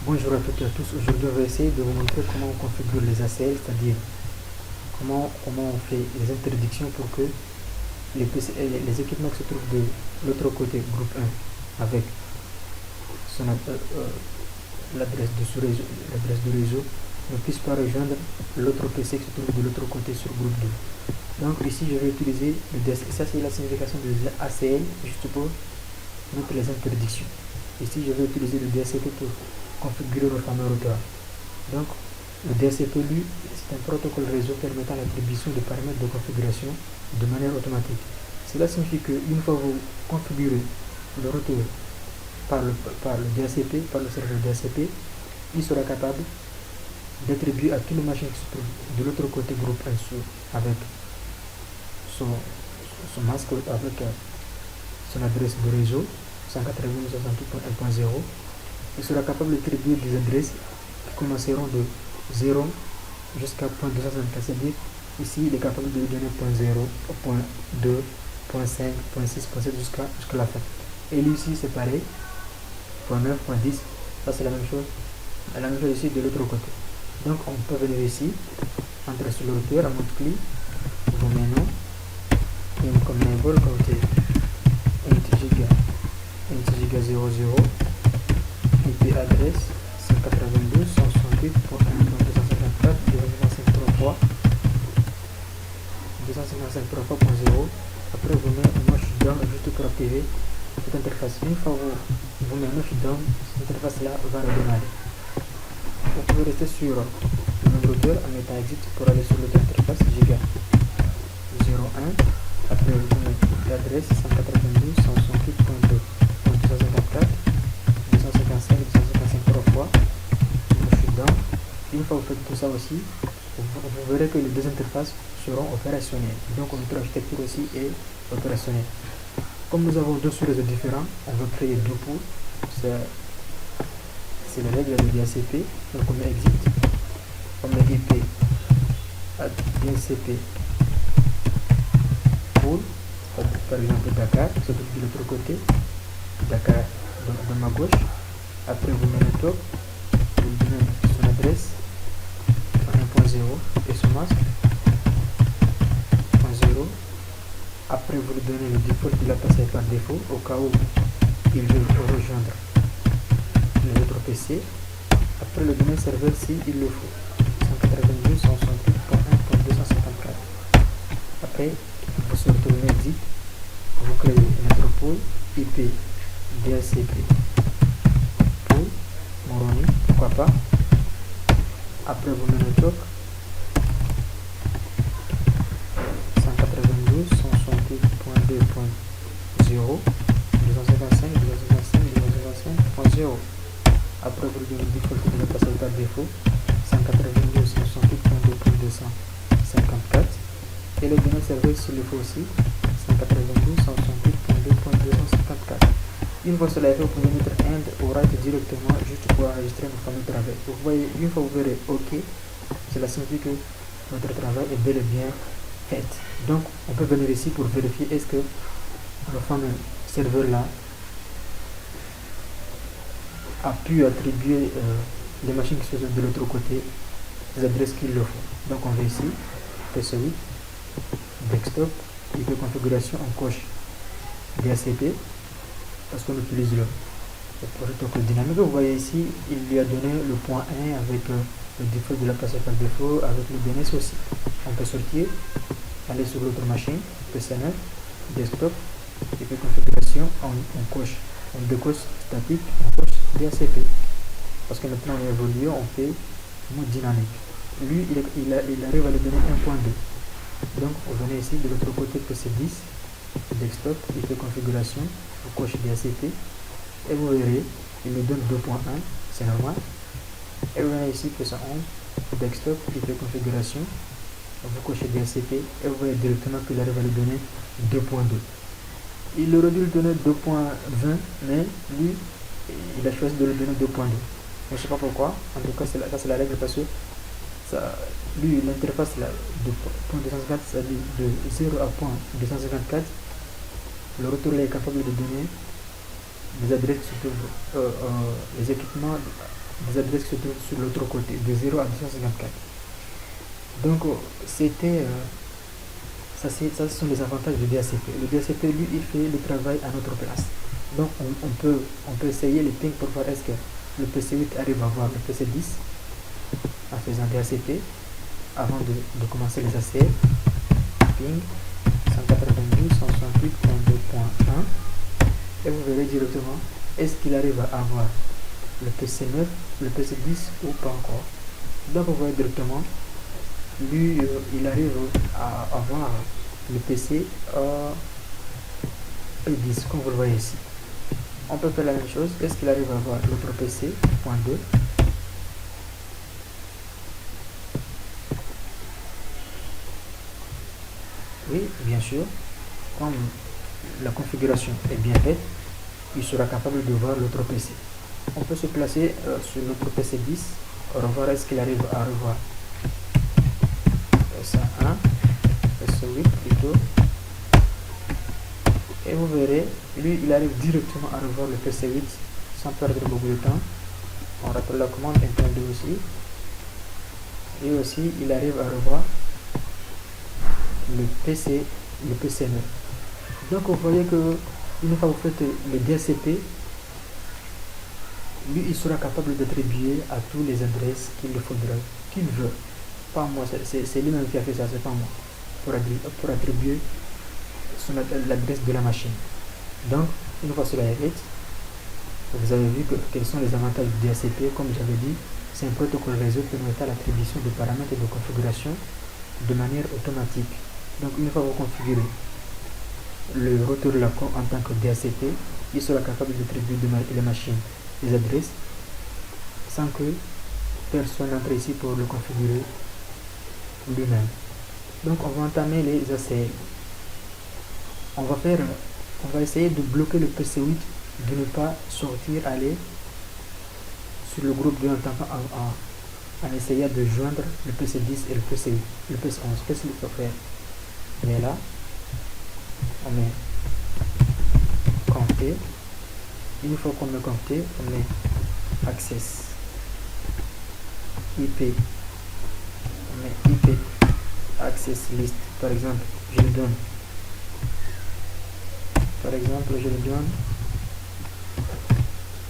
Bonjour à toutes et à tous. Aujourd'hui, on va essayer de vous montrer comment on configure les ACL, c'est-à-dire comment on fait les interdictions pour que les équipements qui se trouvent de l'autre côté, groupe 1, avec l'adresse du réseau, ne puissent pas rejoindre l'autre PC qui se trouve de l'autre côté sur groupe 2. Donc ici, je vais utiliser le DSL. Ça, c'est la signification de ACL, juste pour mettre les interdictions. Ici, je vais utiliser le DHCP pour configurer le fameux routeur. Donc, le DHCP, lui, c'est un protocole réseau permettant l'attribution de paramètres de configuration de manière automatique. Cela signifie qu'une fois vous configurez le routeur par le DHCP, par le serveur DHCP, il sera capable d'attribuer à toutes les machines qui se trouvent de l'autre côté groupe 1 avec son masque, avec son adresse de réseau 192.168.1.0. Il sera capable d'attribuer des adresses qui commenceront de 0 jusqu'à 0.254, c'est-à-dire ici il est capable de donner 0, 2, 5, 6, 7 jusqu'à la fin. Et lui ici c'est pareil, 9, 10, ça c'est la même chose ici de l'autre côté. Donc on peut venir ici, entrer sur le routeur, en mode clic, vous menez une comme label comme 1 giga 00, IP adresse 192.168.1.255.3.0. Après vous mettez un shutdown juste pour activer cette interface. Une fois vous mettez un shutdown, cette interface là va redémarrer. Vous pouvez rester sur le même routeur en mettant exit pour aller sur l'autre interface giga 01. Après vous mettez l'adresse 192.168.2.254 255 3 fois le shutdown. Une fois vous faites tout ça aussi, vous verrez que les deux interfaces seront opérationnelles. Donc notre architecture aussi est opérationnelle. Comme nous avons deux sous-réseaux différents, on va créer deux pool. C'est la règle de DHCP. Donc on met exit, on met IP DHCP pool, par exemple Dakar, se trouve de l'autre côté, Dakar de ma gauche. Après vous mettez le top, vous donnez son adresse 1.0 et son masque 1.0. Après vous lui donnez le default qu'il a passé par défaut au cas où il veut rejoindre les autres PC. Après le domaine serveur si il le faut, 192.168.1.254. Après vous sortez le exit, vous créez une autre pool IP DHCP pool Moroni, pourquoi pas. Après vous mettez le top 192.168.2.0 255.255.0. Après vous donnez le default que vous avez passé par défaut 192.168.2.254 et le domaine serveur s'il le faut aussi 192.168.2.254. Une fois cela est fait, vous pouvez mettre end ou write directement juste pour enregistrer notre fameux travail. Vous voyez, une fois vous verrez OK, cela signifie que notre travail est bel et bien fait. Donc on peut venir ici pour vérifier est-ce que le fameux serveur là a pu attribuer les machines qui sont de l'autre côté les adresses qu'il le faut. Donc on va ici, PC8, desktop, IP configuration, on coche DHCP parce qu'on utilise le protocole dynamique. Vous voyez ici, il lui a donné le point 1 avec le default de la place par défaut, avec le DNS aussi. On peut sortir, aller sur l'autre machine, PC9, desktop, IP configuration, on coche, on décoche statique, on coche DHCP. Parce que maintenant on a évolué, on fait mode dynamique. Lui, il arrive à lui donner 1.2. Donc vous venez ici de l'autre côté PC10, desktop, IP configuration, vous cochez DHCP et vous verrez, il me donne 2.1, c'est normal. Et vous venez ici PC11, desktop, IP configuration, vous cochez DHCP et vous voyez directement qu'il arrive à lui donner 2.2. Il aurait dû lui donner 2.20, mais lui, il a choisi de lui donner 2.2. Je ne sais pas pourquoi, en tout cas ça c'est la règle parce que lui l'interface là de .254, c'est-à-dire de 0 à .254, le routeur est capable de donner des adresses sur les équipements des adresses qui se trouvent sur l'autre côté, de 0 à 254. Donc, ça, ce sont les avantages du DHCP. Le DHCP, lui, il fait le travail à notre place. Donc, on peut essayer les pings pour voir est-ce que le PC8 arrive à voir le PC10 en faisant DHCP avant de commencer les ACL. Ping 192.168.2.1 et vous verrez directement est-ce qu'il arrive à avoir le PC9, le PC10 ou pas encore. Donc, vous voyez directement lui, il arrive à avoir le PC P10 comme vous le voyez ici. On peut faire la même chose. Est-ce qu'il arrive à avoir l'autre PC .2? Oui, bien sûr. Comme la configuration est bien faite, il sera capable de voir l'autre PC. On peut se placer sur notre PC 10, revoir est-ce qu'il arrive à revoir SA1, SA8 plutôt. Et vous verrez, lui il arrive directement à revoir le PC8 sans perdre beaucoup de temps. On rappelle la commande Enter2 aussi. Et aussi il arrive à revoir le PC9. Donc vous voyez que une fois que vous faites le DHCP, lui il sera capable d'attribuer à tous les adresses qu'il faudra, qu'il veut. Pas moi, c'est lui-même qui a fait ça, c'est pas moi. Pour attribuer l'adresse de la machine. Donc, une fois cela est fait, vous avez vu quels sont les avantages du DHCP. Comme j'avais dit, c'est un protocole réseau permettant l'attribution de paramètres et de configuration de manière automatique. Donc, une fois que vous configurez le retour de la com en tant que DHCP, il sera capable d'attribuer les machines, les adresses, sans que personne n'entre ici pour le configurer lui-même. Donc, on va entamer les ACL. On va essayer de bloquer le PC8 de ne pas sortir, aller sur le groupe 2 en essayant de joindre le PC10 et le PC8, le PC11. Qu'est-ce qu'il faut faire? On est là, on met compter. Une fois qu'on met compter, on met access IP, on met IP access list. Par exemple, je le donne. Par exemple, je le donne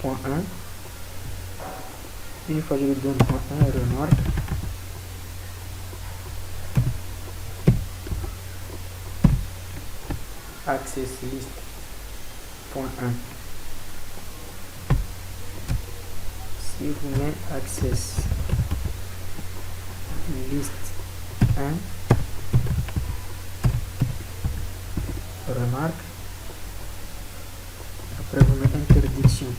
.1. Une fois que je le donne .1, remarque. Access list .1. Si vous mettez access list 1, remarque. Après vous mettez interdiction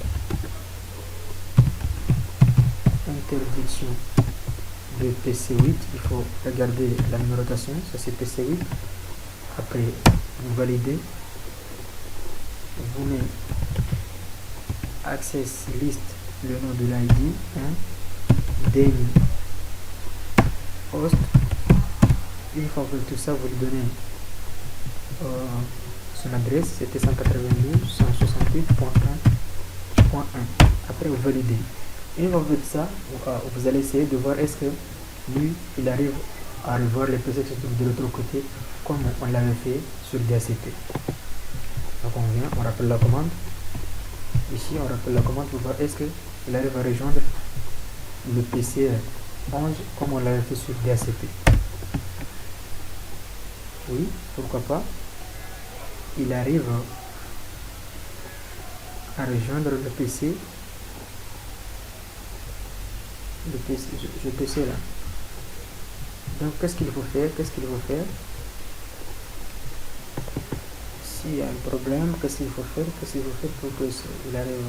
de PC8, il faut regarder la numérotation, ça c'est PC8. Après vous validez, vous mettez access list, le nom de l'ID, then host. Une fois que tout ça, vous lui donnez son adresse, c'était 192.168.1. Après vous validez. Une fois que vous faites ça, vous allez essayer de voir est-ce que lui il arrive à revoir les PC qui se trouvent de l'autre côté comme on l'avait fait sur DHCP. Donc on vient, on rappelle la commande. Ici on rappelle la commande pour voir est-ce qu'il arrive à rejoindre le PC 11 comme on l'avait fait sur DHCP. Oui, pourquoi pas. Il arrive à rejoindre le PC là. Donc qu'est-ce qu'il faut faire? S'il y a un problème, qu'est-ce qu'il faut faire pour que il arrive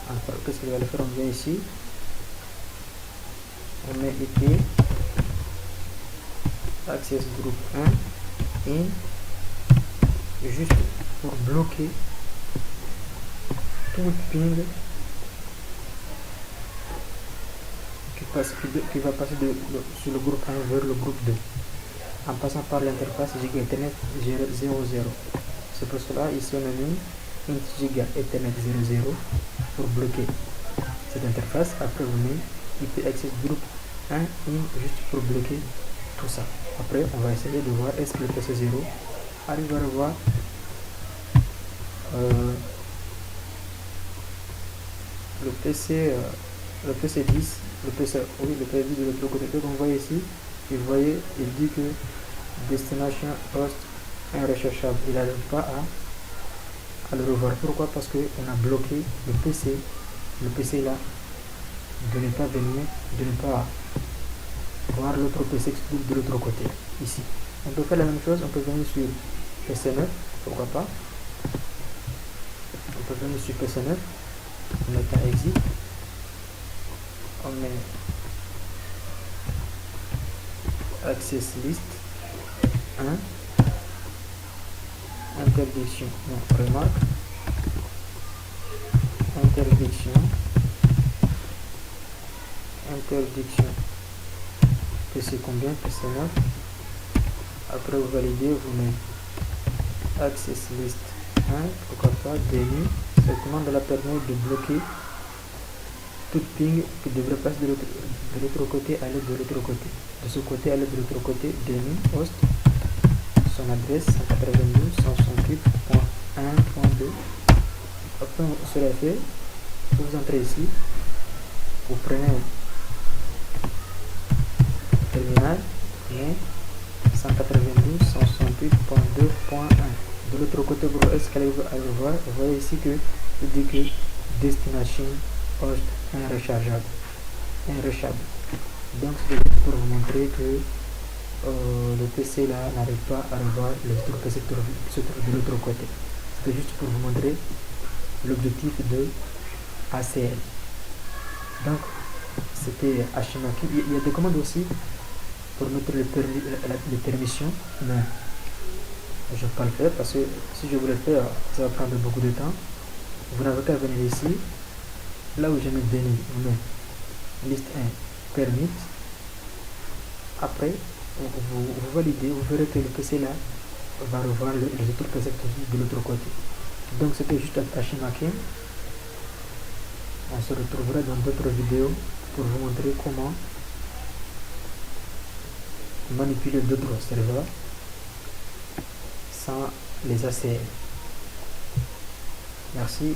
à... Qu'est-ce qu'il va le faire? On vient ici, on met IP access group 1 in, juste pour bloquer tout ping qui va passer sur le groupe 1 vers le groupe 2 en passant par l'interface Giga Ethernet 00. C'est pour cela ici on a mis Int Giga Ethernet 00 pour bloquer cette interface. Après, vous mettez IP access group 1 in juste pour bloquer tout ça. Après, on va essayer de voir est-ce que le PC0 arrive à revoir le PC10, le PC10 de l'autre côté. Donc, vous voyez ici, il dit que destination host recherchable. Il n'arrive pas à le revoir. Pourquoi? Parce qu'on a bloqué le PC là, de ne pas venir, de ne pas voir l'autre PC qui se trouve de l'autre côté, ici. On peut faire la même chose, on peut venir sur PC9, pourquoi pas. On peut venir sur PC9, on met un exit, on met access list 1, interdiction, non, remarque, interdiction, PC combien, PC9. Après vous validez, vous mettez access list 1, pourquoi pas, déni. Cette commande la permet de bloquer toute ping qui devrait passer de l'autre côté à l'aide de l'autre côté. De ce côté à l'aide de l'autre côté, déni host, son adresse 192.168.1.2. Après cela fait, vous entrez ici, vous prenez terminal, mais 192.168.2.1. De l'autre côté, pour est-ce qu'elle va le voir? Vous voyez ici que il dit que destination host rechargeable. Donc c'est pour vous montrer que le PC là n'arrive pas à revoir le PC qui se trouve de l'autre côté. C'était juste pour vous montrer l'objectif de ACL. Donc c'était HMAQ. Il y a des commandes aussi pour mettre les permissions, mais je ne vais pas le faire parce que si je voulais le faire, ça va prendre beaucoup de temps. Vous n'avez qu'à venir ici, là où je mets déni, vous mettez liste 1 permit. Après, vous validez, vous verrez que le PC là va revoir les autres PC de l'autre côté. Donc c'était juste un HMAQ. On se retrouvera dans d'autres vidéos pour vous montrer comment manipuler d'autres serveurs sans les ACL. Merci.